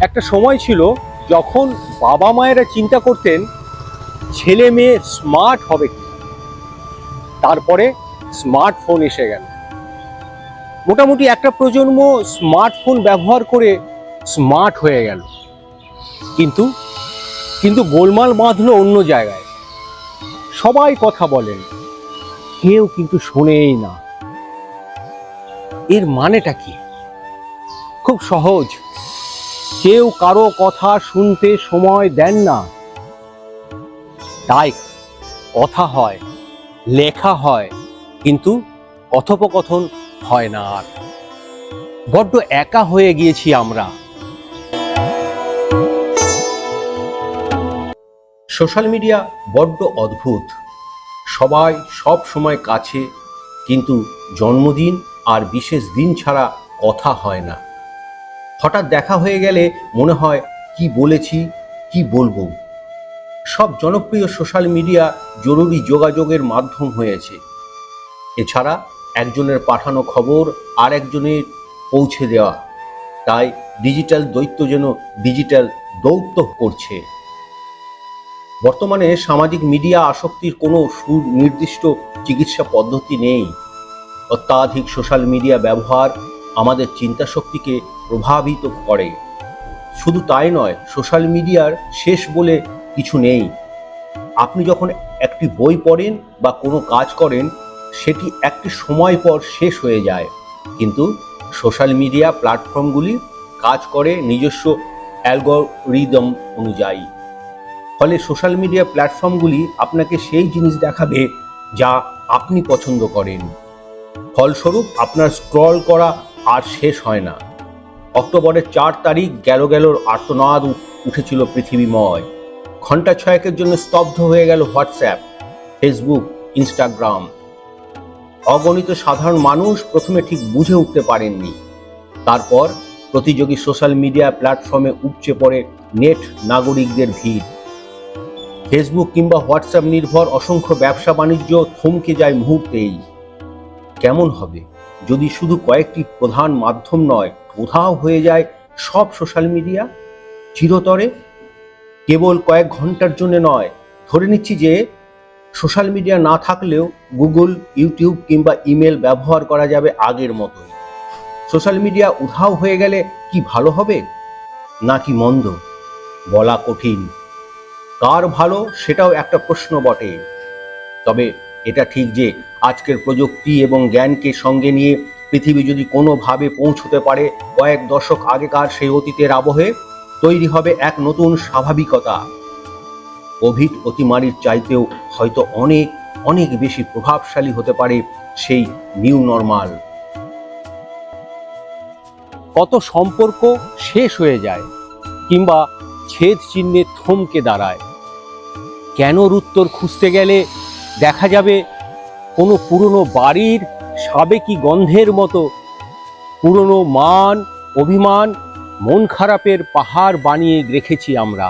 একটা সময় ছিল যখন বাবা মায়েরা চিন্তা করতেন ছেলে মেয়ে স্মার্ট হবে কি। তারপরে স্মার্টফোন এসে গেল। মোটামুটি একটা প্রজন্ম স্মার্টফোন ব্যবহার করে স্মার্ট হয়ে গেল, কিন্তু কিন্তু গোলমাল বাঁধলো অন্য জায়গায়। সবাই কথা বলেন, কেউ কিন্তু শোনেই না। এর মানেটা কি? খুব সহজ, কেউ কারো কথা শুনতে সময় দেন না। তাই কথা হয়, লেখা হয়, কিন্তু কথোপকথন হয় না। আর বড্ড একা হয়ে গিয়েছি আমরা। সোশ্যাল মিডিয়া বড্ড অদ্ভুত। সবাই সব সময় কাছে, কিন্তু জন্মদিন আর বিশেষ দিন ছাড়া কথা হয় না। হঠাৎ দেখা হয়ে গেলে মনে হয় কি বলেছি, কি বলবো। সব জনপ্রিয় সোশ্যাল মিডিয়া জরুরি যোগাযোগের মাধ্যম হয়েছে। এছাড়া একজনের পাঠানো খবর আর একজনের পৌঁছে দেওয়া। তাই ডিজিটাল দৈত্য যেন ডিজিটাল দৌত্য করছে। বর্তমানে সামাজিক মিডিয়া আসক্তির কোনো সুনির্দিষ্ট চিকিৎসা পদ্ধতি নেই। অত্যাধিক সোশ্যাল মিডিয়া ব্যবহার আমাদের চিন্তাশক্তিকে প্রভাবিত করে। শুধু তাই নয়, সোশ্যাল মিডিয়ার শেষ বলে কিছু নেই। আপনি যখন একটি বই পড়েন বা কোনো কাজ করেন, সেটি একটি সময় পর শেষ হয়ে যায়। কিন্তু সোশ্যাল মিডিয়া প্ল্যাটফর্মগুলি কাজ করে নিজস্ব অ্যালগরিদম অনুযায়ী। ফলে সোশ্যাল মিডিয়া প্ল্যাটফর্মগুলি আপনাকে সেই জিনিস দেখাবে যা আপনি পছন্দ করেন। ফলস্বরূপ আপনার স্ক্রল করা আর শেষ হয় না। অক্টোবরের 4 তারিখ গেল আর্তনাদ উঠেছিল পৃথিবীময়। ঘন্টা ছয়েকের জন্য স্তব্ধ হয়ে গেল হোয়াটসঅ্যাপ, ফেসবুক, ইনস্টাগ্রাম। অগণিত সাধারণ মানুষ প্রথমে ঠিক বুঝে উঠতে পারেননি। তারপর প্রতিযোগী সোশ্যাল মিডিয়া প্ল্যাটফর্মে উপচে পড়ে নেট নাগরিকদের ভিড়। ফেসবুক কিংবা হোয়াটসঅ্যাপ নির্ভর অসংখ্য ব্যবসা বাণিজ্য থমকে যায় মুহূর্তেই। কেমন হবে যদি শুধু কয়েকটি প্রধান মাধ্যম নয়, উধাও হয়ে যায় সব সোশ্যাল মিডিয়া চিরতরে? কেবল কয়েক ঘন্টার জন্য নয়, ধরে নিচ্ছি যে সোশ্যাল মিডিয়া না থাকলেও গুগল, ইউটিউব কিংবা ইমেল ব্যবহার করা যাবে আগের মতোই। সোশ্যাল মিডিয়া উধাও হয়ে গেলে কি ভালো হবে নাকি মন্দ বলা কঠিন। কার ভালো সেটাও একটা প্রশ্ন বটে। তবে এটা ঠিক যে আজকের প্রযুক্তি এবং জ্ঞানকে সঙ্গে নিয়ে পৃথিবী যদি কোনোভাবে পৌঁছতে পারে কয়েক দশক আগেকার সেই অতীতের আবহে, তৈরি হবে এক নতুন স্বাভাবিকতা। কোভিড অতিমারির চাইতেও হয়তো অনেক অনেক বেশি প্রভাবশালী হতে পারে সেই নিউ নর্মাল। কত সম্পর্ক শেষ হয়ে যায় কিংবা ছেদ চিহ্নে থমকে দাঁড়ায়। কেনর উত্তর খুঁজতে গেলে দেখা যাবে কোনো পুরনো বাড়ির সাবেকি গন্ধের মতো পুরনো মান, অভিমান, মন খারাপের পাহাড় বানিয়ে রেখেছি আমরা।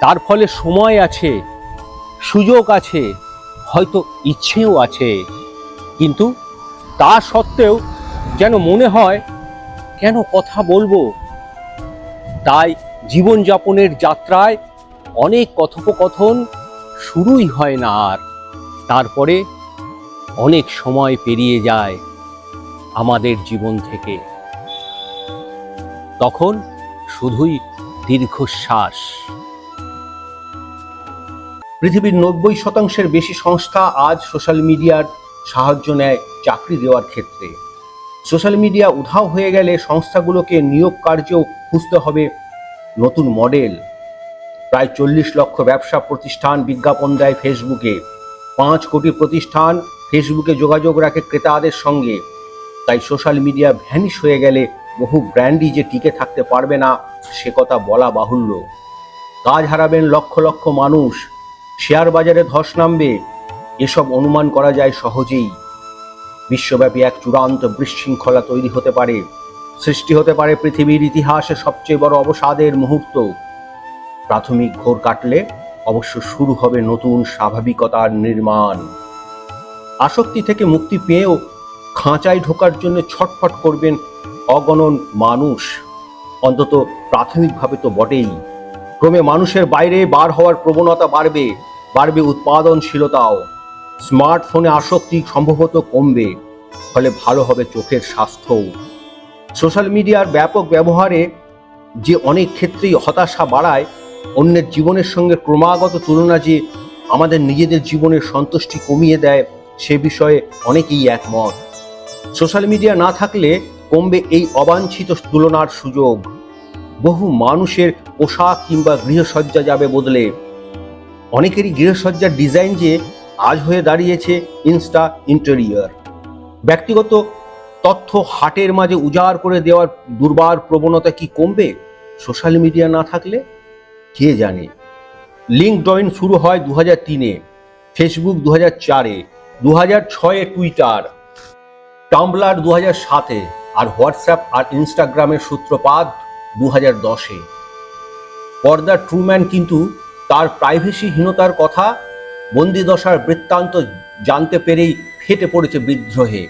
তার ফলে সময় আছে, সুযোগ আছে, হয়তো ইচ্ছেও আছে, কিন্তু তা সত্ত্বেও যেন মনে হয় কেন কথা বলবো। তাই জীবনযাপনের যাত্রায় অনেক কথোপকথন শুরুই হয় না, আর তারপরে অনেক সময় পেরিয়ে যায় আমাদের জীবন থেকে। তখন শুধুই দীর্ঘশ্বাস। পৃথিবীর 90% বেশি সংস্থা আজ সোশ্যাল মিডিয়ার সাহায্য নেয় চাকরি দেওয়ার ক্ষেত্রে। সোশ্যাল মিডিয়া উধাও হয়ে গেলে সংস্থাগুলোকে নিয়োগ কার্যেও খুঁজতে হবে নতুন মডেল। প্রায় 40 লক্ষ ব্যবসা প্রতিষ্ঠান বিজ্ঞাপন দেয় ফেসবুকে। 5 কোটি প্রতিষ্ঠান ফেসবুকে যোগাযোগ রাখে ক্রেতাদের সঙ্গে। তাই সোশ্যাল মিডিয়া ভ্যানিশ হয়ে গেলে বহু ব্র্যান্ডই যে টিকে থাকতে পারবে না সে কথা বলা বাহুল্য। কাজ হারাবেন লক্ষ লক্ষ মানুষ, শেয়ার বাজারে ধস নামবে, এসব অনুমান করা যায় সহজেই। বিশ্বব্যাপী এক চূড়ান্ত বিশৃঙ্খলা তৈরি হতে পারে, সৃষ্টি হতে পারে পৃথিবীর ইতিহাসে সবচেয়ে বড় অবসাদের মুহূর্ত। প্রাথমিক ঘোর কাটলে অবশ্য শুরু হবে নতুন স্বাভাবিকতার নির্মাণ। আসক্তি থেকে মুক্তি পেয়েও খাঁচায় ঢোকার জন্য ছটফট করবেন অগণন মানুষ। অন্তত প্রাথমিকভাবে তো বটেই। ক্রমে মানুষের বাইরে বার হওয়ার প্রবণতা বাড়বে উৎপাদনশীলতাও। স্মার্টফোনে আসক্তি সম্ভবত কমবে, ফলে ভালো হবে চোখের স্বাস্থ্যও। সোশ্যাল মিডিয়ার ব্যাপক ব্যবহারে যে অনেক ক্ষেত্রেই হতাশা বাড়ায়, অন্যের জীবনের সঙ্গে ক্রমাগত তুলনা যে আমাদের নিজেদের জীবনের সন্তুষ্টি কমিয়ে দেয়, সে বিষয়ে অনেকেই একমত। সোশ্যাল মিডিয়া না থাকলে কমবে এই অবাঞ্ছিত তুলনার সুযোগ। বহু মানুষের পোশাক কিংবা গৃহসজ্জা যাবে বদলে। অনেকেরই গৃহসজ্জার ডিজাইন যে আজ হয়ে দাঁড়িয়েছে ইনস্টা ইন্টেরিয়র। ব্যক্তিগত তথ্য হাটের মাঝে উজাড় করে দেওয়ার দুর্বার প্রবণতা কি কমবে সোশ্যাল মিডিয়া না থাকলে? কে জানে। লিঙ্কডইন শুরু হয় 2003-এ, ফেসবুক 2004-এ, 2006-এ টুইটার, টাম্বলার 2007-এ, আর হোয়াটসঅ্যাপ আর ইনস্টাগ্রামের সূত্রপাত 2010-এ। পর্দার ট্রুম্যান কিন্তু তার প্রাইভেসিহীনতার কথা, বন্দিদশার বৃত্তান্ত জানতে পেরেই ফেটে পড়েছে বিদ্রোহে।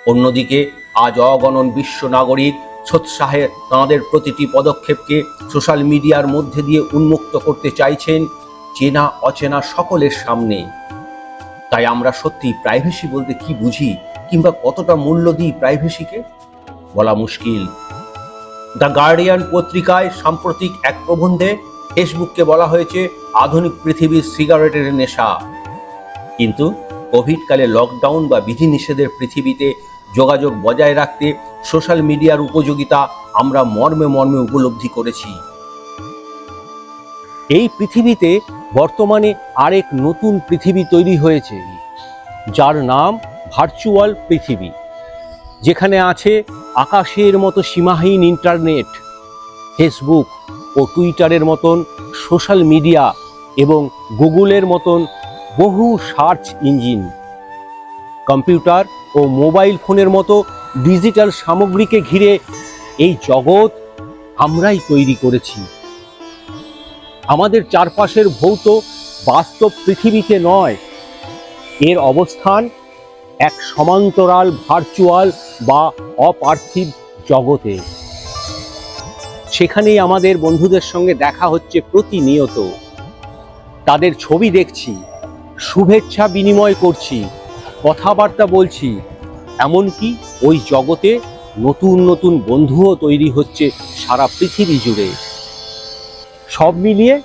অন্যদিকে আজ অগণন বিশ্ব নাগরিক সোৎসাহে তাঁদের প্রতিটি পদক্ষেপকে সোশ্যাল মিডিয়ার মধ্যে দিয়ে উন্মুক্ত করতে চাইছেন চেনা অচেনা সকলের সামনে। তাই আমরা সত্যি প্রাইভেসি বলতে কি বুঝি কিংবা কতটা মূল্য দিই প্রাইভেসিকে বলা মুশকিল। দ্য গার্ডিয়ান পত্রিকায় সাম্প্রতিক এক প্রবন্ধে ফেসবুককে বলা হয়েছে আধুনিক পৃথিবীর সিগারেটের নেশা। কিন্তু কোভিডকালে লকডাউন বা বিধিনিষেধের পৃথিবীতে যোগাযোগ বজায় রাখতে সোশ্যাল মিডিয়ার উপযোগিতা আমরা মর্মে মর্মে উপলব্ধি করেছি। এই পৃথিবীতে বর্তমানে আরেক নতুন পৃথিবী তৈরি হয়েছে, যার নাম ভার্চুয়াল পৃথিবী, যেখানে আছে আকাশের মতো সীমাহীন ইন্টারনেট, ফেসবুক ও টুইটারের মতন সোশ্যাল মিডিয়া এবং গুগলের মতন বহু সার্চ ইঞ্জিন, কম্পিউটার ও মোবাইল ফোনের মতো ডিজিটাল সামগ্রীকে ঘিরে এই জগৎ আমরাই তৈরি করেছি। আমাদের চারপাশের ভৌত বাস্তব পৃথিবীতে নয়, এর অবস্থান এক সমান্তরাল ভার্চুয়াল বা অপার্থিব জগতে। সেখানেই আমাদের বন্ধুদের সঙ্গে দেখা হচ্ছে প্রতিনিয়ত, তাদের ছবি দেখছি, শুভেচ্ছা বিনিময় করছি, কথাবার্তা বলছি, এমনকি ওই জগতে নতুন নতুন বন্ধুও তৈরি হচ্ছে সারা পৃথিবী জুড়ে। সব মিলিয়ে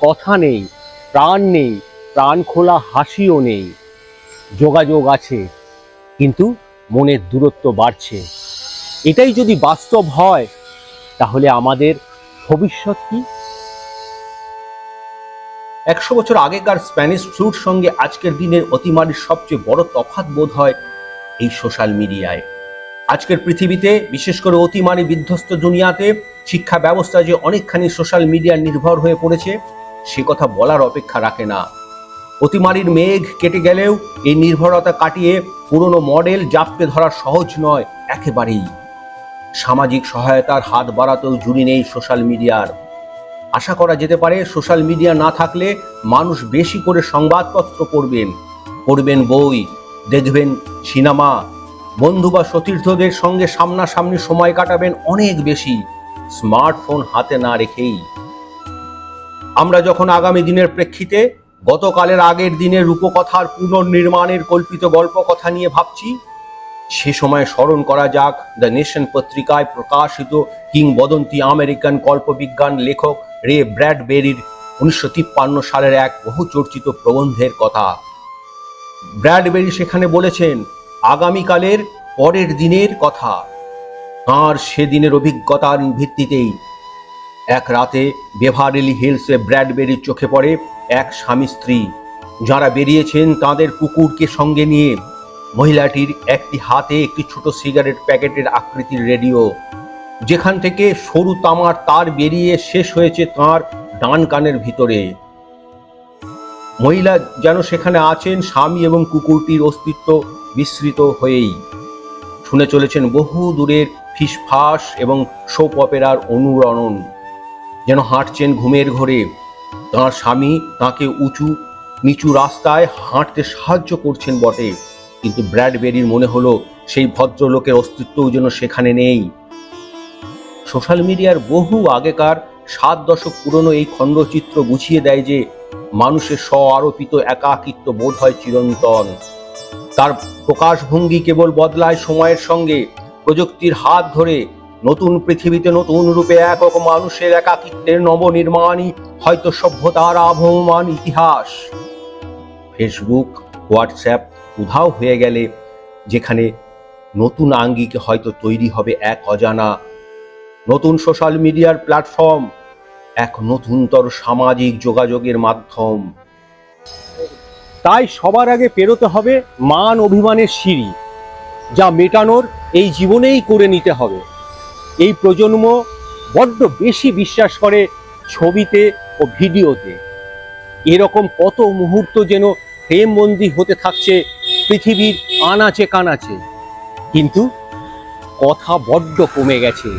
কথা নেই, প্রাণ নেই, প্রাণ খোলা হাসিও নেই। যোগাযোগ আছে, কিন্তু মনের দূরত্ব বাড়ছে। এটাই যদি বাস্তব হয়, তাহলে আমাদের ভবিষ্যৎ কি? 100 বছর আগেকার স্প্যানিশ ফ্লুর সঙ্গে আজকের দিনের অতিমারির সবচেয়ে বড় তফাৎ বোধ হয় এই সোশ্যাল মিডিয়ায়। আজকের পৃথিবীতে, বিশেষ করে অতিমারি বিধ্বস্ত দুনিয়াতে, শিক্ষা ব্যবস্থা যে অনেকখানি সোশ্যাল মিডিয়া নির্ভর হয়ে পড়েছে, সে কথা বলার অপেক্ষা রাখে না। অতিমারির মেঘ কেটে গেলেও এই নির্ভরতা কাটিয়ে পুরনো মডেল জাপটে ধরা সহজ নয় একেবারেই। সামাজিক সহায়তার হাত বাড়াতেও জুড়ি নেই সোশ্যাল মিডিয়ার। আশা করা যেতে পারে সোশ্যাল মিডিয়া না থাকলে মানুষ বেশি করে সংবাদপত্র পড়বেন বই, দেখবেন সিনেমা, বন্ধু বা সতীর্থদের সঙ্গে সামনাসামনি সময় কাটাবেন অনেক বেশি, স্মার্টফোন হাতে না রেখেই। আমরা যখন আগামী দিনের প্রেক্ষিতে গতকালের আগের দিনের রূপকথার পুনর্নির্মাণের কল্পিত গল্প কথা নিয়ে ভাবছি, সে সময় স্মরণ করা যাক দ্য নেশন পত্রিকায় প্রকাশিত কিংবদন্তি আমেরিকান কল্পবিজ্ঞান লেখক রে ব্র্যাডবেরির 1953 সালের এক বহু চর্চিত প্রবন্ধের কথা। ব্র্যাডবেরি সেখানে বলেছেন আগামীকালের পরের দিনের কথা। তাঁর সেদিনের অভিজ্ঞতার ভিত্তিতেই এক রাতে বেভারলি হিলসে ব্র্যাডবেরির চোখে পড়ে এক স্বামী স্ত্রী, যারা বেরিয়েছেন তাদের কুকুরকে সঙ্গে নিয়ে। মহিলাটির একটি হাতে একটি ছোট সিগারেট প্যাকেটের আকৃতির রেডিও, যেখান থেকে সরু তামার তার বেরিয়ে শেষ হয়েছে তাঁর ডান কানের ভিতরে। মহিলা যেন সেখানে আছেন স্বামী এবং কুকুরটির অস্তিত্ব বিস্মৃত হয়েই। শুনে চলেছেন বহু দূরের ফিসফাস এবং সোপ অপেরার অনুরণন, যেন হাঁটছেন ঘুমের ঘোরে। তাঁর স্বামী তাঁকে উঁচু নিচু রাস্তায় হাঁটতে সাহায্য করছেন বটে, কিন্তু ব্র্যাডবেরির মনে হলো সেই ভদ্রলোকের অস্তিত্বও যেন সেখানে নেই। সোশ্যাল মিডিয়ার বহু আগেকার 7 দশক পুরনো এই খণ্ডচিত্র বুঝিয়ে দেয় যে মানুষের স্ব আরোপিত একাকিত্ব বোধ হয় চিরন্তন। তার প্রকাশভঙ্গি কেবল বদলায় সময়ের সঙ্গে। প্রযুক্তির হাত ধরে নতুন পৃথিবীতে নতুন রূপে একক মানুষের একাকিত্বের নবনির্মাণই হয়তো সভ্যতার আবহমান ইতিহাস। ফেসবুক, হোয়াটসঅ্যাপ উধাও হয়ে গেলে যেখানে নতুন আঙ্গিকে হয়তো তৈরি হবে এক অজানা নতুন সোশ্যাল মিডিয়ার প্ল্যাটফর্ম, এক নতুনতর সামাজিক যোগাযোগের মাধ্যম। তাই সবার আগে পেরোতে হবে মান অভিমানের সিঁড়ি, যা মেটানোর এই জীবনেই করে নিতে হবে। এই প্রজন্ম বড্ড বেশি বিশ্বাস করে ছবিতে ও ভিডিওতে। এরকম কত মুহূর্ত যেন ফ্রেমবন্দি হতে থাকছে পৃথিবীর আনাচে কানাচে, কিন্তু কথা বড্ড কমে গেছে।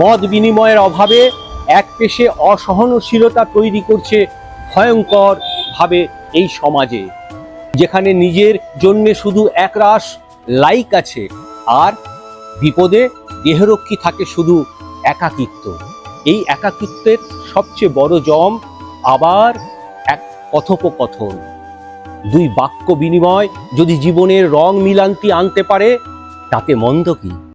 মত বিনিময়ের অভাবে এক পেশে অসহনশীলতা তৈরি করছে ভয়ঙ্কর ভাবে এই সমাজে, যেখানে নিজের জন্য শুধু একরাশ লাইক আছে আর বিপদে দেহরক্ষী থাকে শুধু একাকিত্ব। এই একাকিত্বের সবচেয়ে বড় জম আবার এক কথোপকথন। 2 বাক্য বিনিময় যদি জীবনের রং মিলান্তি আনতে পারে, তাতে মন্দ কি?